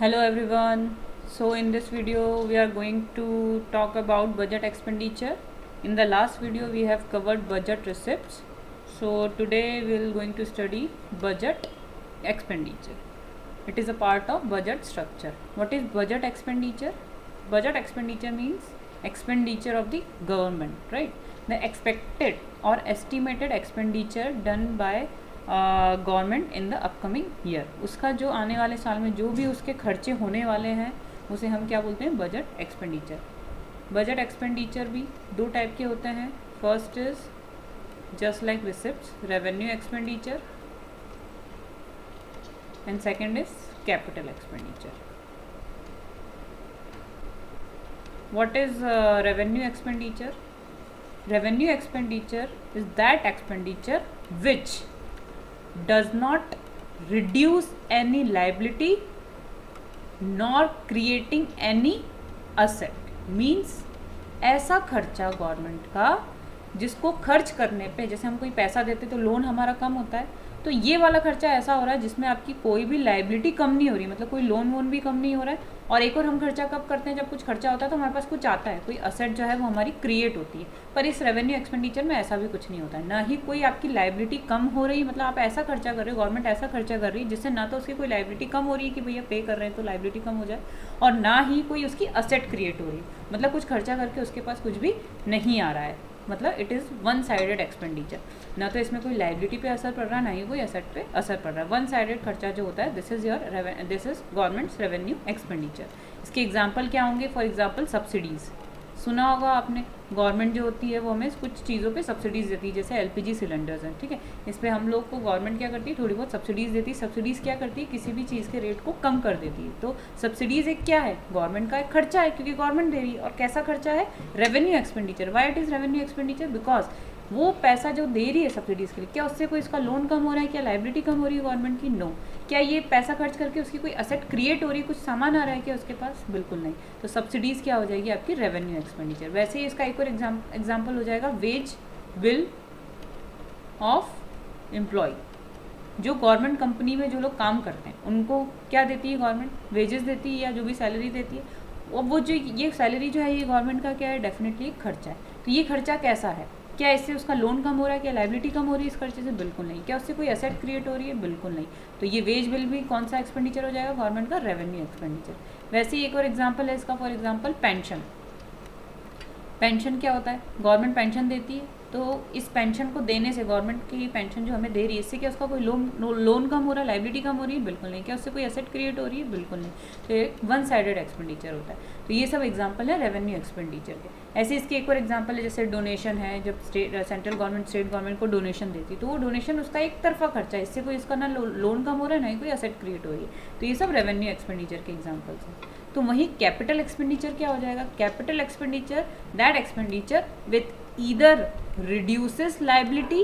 Hello everyone. So in this video we are going to talk about budget expenditure. In the last video we have covered budget receipts. So today we are going to study budget expenditure. It is a part of budget structure. What is budget expenditure? Budget expenditure means expenditure of the government, right? The expected or estimated expenditure done by government in the upcoming year, उसका जो आने वाले साल में जो भी उसके खर्चे होने वाले हैं उसे हम क्या बोलते हैं, बजट एक्सपेंडिचर। बजट एक्सपेंडिचर भी दो टाइप के होते हैं। First is just like receipts, revenue expenditure, and second is capital expenditure. What is revenue expenditure? Revenue expenditure is that expenditure which does not reduce any liability nor creating any asset, means ऐसा खर्चा government का जिसको खर्च करने पे, जैसे हम कोई पैसा देते तो लोन हमारा कम होता है, तो ये वाला खर्चा ऐसा हो रहा है जिसमें आपकी कोई भी लाइबिलिटी कम नहीं हो रही, मतलब कोई लोन वोन भी कम नहीं हो रहा है। और एक और हम खर्चा कब करते हैं, जब कुछ खर्चा होता है तो हमारे पास कुछ आता है, कोई असेट जो है वो हमारी क्रिएट होती है। पर इस रेवेन्यू एक्सपेंडिचर में ऐसा भी कुछ नहीं होता है, ना ही कोई आपकी लाइबिलिटी कम हो रही, मतलब आप ऐसा खर्चा कर रहे हो, गवर्नमेंट ऐसा खर्चा कर रही है जिससे ना तो उसकी कोई लाइबिलिटी कम हो रही है कि भैया पे कर रहे हैं तो लाइबिलिटी कम हो जाए, और ना ही कोई उसकी असेट क्रिएट हो रही है, मतलब कुछ खर्चा करके उसके पास कुछ भी नहीं आ रहा है। मतलब it is one sided expenditure, ना तो इसमें कोई लाइबिलिटी पे असर पड़ रहा है, ना ही कोई असेट पे असर पड़ रहा है। वन साइडेड खर्चा जो होता है, this is governments revenue expenditure. इसके एग्जांपल क्या होंगे? फॉर एग्जांपल सब्सिडीज़, सुना होगा आपने। गवर्नमेंट जो होती है वो हमें कुछ चीज़ों पे सब्सिडीज़ देती है, जैसे एलपीजी सिलेंडर्स हैं, ठीक है, इस पर हम लोग को गवर्नमेंट क्या करती है, थोड़ी बहुत सब्सिडीज़ देती है। सब्सिडीज़ क्या करती है, किसी भी चीज़ के रेट को कम कर देती है। तो सब्सिडीज़ एक क्या है, गवर्नमेंट का एक खर्चा है, क्योंकि गवर्नमेंट दे रही है। और कैसा खर्चा है? Revenue expenditure. Why it is revenue expenditure? Because वो पैसा जो दे रही है सब्सिडीज़ के लिए, क्या उससे कोई इसका लोन कम हो रहा है, क्या लाइबिलिटी कम हो रही है गवर्नमेंट की? नो। क्या ये पैसा खर्च करके उसकी कोई असेट क्रिएट हो रही है, कुछ सामान आ रहा है क्या उसके पास? बिल्कुल नहीं। तो सब्सिडीज़ क्या हो जाएगी, आपकी रेवेन्यू एक्सपेंडिचर। वैसे ही इसका एक और एग्जाम्पल हो जाएगा वेज बिल ऑफ एम्प्लॉय। जो गवर्नमेंट कंपनी में जो लोग काम करते हैं उनको क्या देती है गवर्नमेंट? वेजेस देती है, या जो भी सैलरी देती है। और वो जो ये सैलरी जो है ये गवर्नमेंट का क्या है, डेफिनेटली खर्चा है। तो ये खर्चा कैसा है? क्या इससे उसका लोन कम हो रहा है, क्या लाइबिलिटी कम हो रही है इस खर्चे से? बिल्कुल नहीं। क्या उससे कोई एसेट क्रिएट हो रही है? बिल्कुल नहीं। तो ये वेज बिल भी कौन सा एक्सपेंडिचर हो जाएगा? गवर्नमेंट का रेवेन्यू एक्सपेंडिचर। वैसे ही एक और एग्जांपल है इसका, फॉर एग्जांपल पेंशन। पेंशन क्या होता है? गवर्नमेंट पेंशन देती है, तो इस पेंशन को देने से, गवर्नमेंट की पेंशन जो हमें दे रही है, इससे क्या उसका कोई लोन कम हो रहा है, लाइबिलिटी कम हो रही है? बिल्कुल नहीं। क्या उससे कोई एसेट क्रिएट हो रही है? बिल्कुल नहीं। तो ये वन साइडेड एक्सपेंडिचर होता है। तो ये सब एग्जांपल है रेवेन्यू एक्सपेंडिचर के। ऐसे इसके एक और एग्जांपल है, जैसे डोनेशन है, जब सेंट्रल गवर्नमेंट स्टेट गवर्नमेंट को डोनेशन देती है, तो वो डोनेशन उसका एक तरफा खर्चा है, इससे कोई इसका ना लोन कम हो रहा है, ना ही कोई एसेट क्रिएट हो रही है। तो ये सब रेवेन्यू एक्सपेंडिचर के एग्जाम्पल्स हैं। तो वहीं कैपिटल एक्सपेंडिचर क्या हो जाएगा? Capital expenditure that expenditure with either reduces liability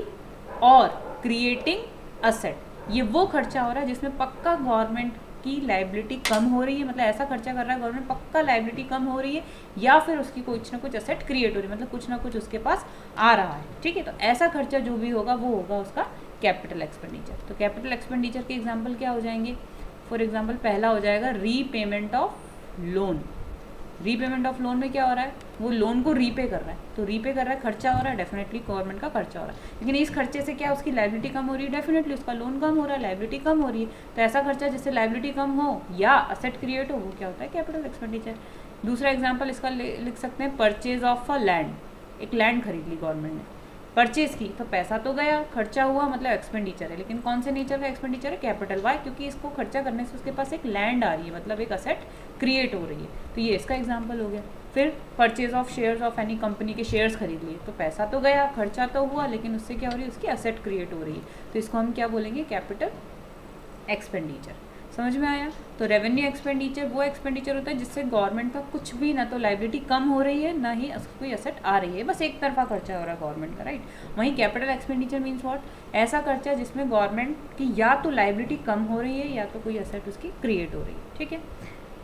और क्रिएटिंग असेट। ये वो खर्चा हो रहा है जिसमें पक्का गवर्नमेंट की लाइबिलिटी कम हो रही है, मतलब ऐसा खर्चा कर रहा है गवर्नमेंट, पक्का लाइबिलिटी कम हो रही है, या फिर उसकी कुछ ना कुछ असेट क्रिएट हो रही है, मतलब कुछ ना कुछ उसके पास आ रहा है, ठीक है। तो ऐसा खर्चा जो भी होगा वो होगा उसका कैपिटल एक्सपेंडिचर। तो कैपिटल एक्सपेंडिचर के एग्जाम्पल क्या हो जाएंगे? फॉर एग्जाम्पल पहला हो जाएगा repayment of loan. Repayment of loan में क्या हो रहा है, वो लोन को रीपे कर रहा है, तो रीपे कर रहा है, खर्चा हो रहा है, डेफिनेटली गवर्नमेंट का खर्चा हो रहा है। लेकिन इस खर्चे से क्या उसकी लाइबिलिटी कम हो रही है? डेफिनेटली उसका लोन कम हो रहा है, लाइबिलिटी कम हो रही है। तो ऐसा खर्चा जिससे लाइबिलिटी कम हो या असेट क्रिएट हो, वो क्या होता है? Capital expenditure. दूसरा एग्जाम्पल इसका लिख सकते हैं, परचेज ऑफ अ लैंड। एक लैंड खरीद ली गवर्नमेंट ने, परचेज की, तो पैसा तो गया, खर्चा हुआ, मतलब एक्सपेंडिचर है। लेकिन कौन से नेचर का एक्सपेंडिचर है? कैपिटल। वाई? क्योंकि इसको खर्चा करने से उसके पास एक लैंड आ रही है, मतलब एक असेट क्रिएट हो रही है। तो ये इसका एग्जांपल हो गया। फिर purchase of shares of any company के शेयर्स खरीद लिए, तो पैसा तो गया, खर्चा तो हुआ, लेकिन उससे क्या हो रही है? उसकी असेट क्रिएट हो रही है। तो इसको हम क्या बोलेंगे? Capital expenditure. समझ में आया? तो रेवेन्यू एक्सपेंडिचर वो एक्सपेंडिचर होता है जिससे गवर्नमेंट का कुछ भी, ना तो लाइबिलिटी कम हो रही है, ना ही कोई असेट आ रही है, बस एक तरफा खर्चा हो रहा है गवर्नमेंट का, राइट। वहीं कैपिटल एक्सपेंडिचर मीन्स व्हाट? ऐसा खर्चा जिसमें गवर्नमेंट की या तो लाइबिलिटी कम हो रही है, या तो कोई असेट उसकी क्रिएट हो रही है, ठीक है।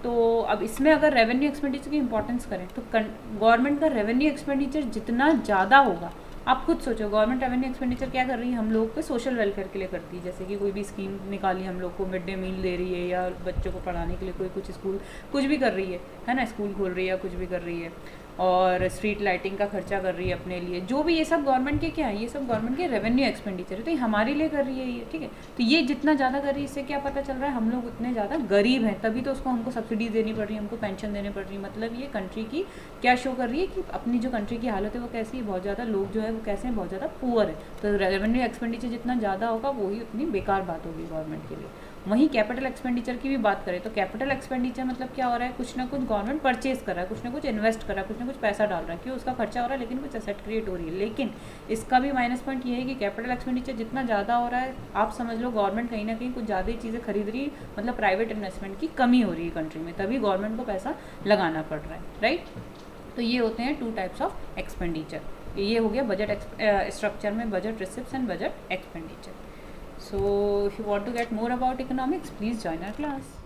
तो अब इसमें अगर रेवेन्यू एक्सपेंडिचर की इंपॉर्टेंस करें तो गवर्नमेंट का रेवेन्यू एक्सपेंडिचर जितना ज़्यादा होगा आप खुद सोचो, गवर्नमेंट रेवेन्यू एक्सपेंडिचर क्या कर रही है हम लोग पे, सोशल वेलफेयर के लिए करती है। जैसे कि कोई भी स्कीम निकाली हम लोग को, मिड डे मील दे रही है, या बच्चों को पढ़ाने के लिए कोई कुछ स्कूल कुछ भी कर रही है ना, स्कूल खोल रही है या कुछ भी कर रही है, और स्ट्रीट लाइटिंग का खर्चा कर रही है अपने लिए, जो भी ये सब गवर्नमेंट के क्या है, ये सब गवर्नमेंट के रेवेन्यू एक्सपेंडिचर है, तो ये हमारे लिए कर रही है ये, ठीक है। तो ये जितना ज़्यादा कर रही है, इससे क्या पता चल रहा है, हम लोग उतने ज़्यादा गरीब हैं, तभी तो उसको हमको सब्सिडीज देनी पड़ रही है, हमको पेंशन देनी पड़ रही है। मतलब ये कंट्री की क्या शो कर रही है कि अपनी जो कंट्री की हालत है वो कैसी है, बहुत ज़्यादा लोग जो है वो कैसे हैं, बहुत ज़्यादा पुअर है। तो रेवेन्यू एक्सपेंडिचर जितना ज़्यादा होगा वही उतनी बेकार बात होगी गवर्नमेंट के लिए। वहीं कैपिटल एक्सपेंडिचर की भी बात करें तो कैपिटल एक्सपेंडिचर मतलब क्या हो रहा है, कुछ ना कुछ गवर्नमेंट परचेज कर रहा है, कुछ ना कुछ इन्वेस्ट कर रहा है, कुछ ना कुछ पैसा डाल रहा है, क्यों, उसका खर्चा हो रहा है, लेकिन कुछ एसेट क्रिएट हो रही है। लेकिन इसका भी माइनस पॉइंट ये है कि कैपिटल एक्सपेंडिचर जितना ज़्यादा हो रहा है, आप समझ लो गवर्नमेंट कहीं ना कहीं कुछ ज़्यादा ही चीज़ें खरीद रही है, मतलब प्राइवेट इन्वेस्टमेंट की कमी हो रही है कंट्री में, तभी गवर्नमेंट को पैसा लगाना पड़ रहा है, राइट। तो ये होते हैं 2 टाइप्स ऑफ एक्सपेंडिचर। ये हो गया बजट स्ट्रक्चर में, budget receipts and budget expenditure. So if you want to get more about economics, please join our class.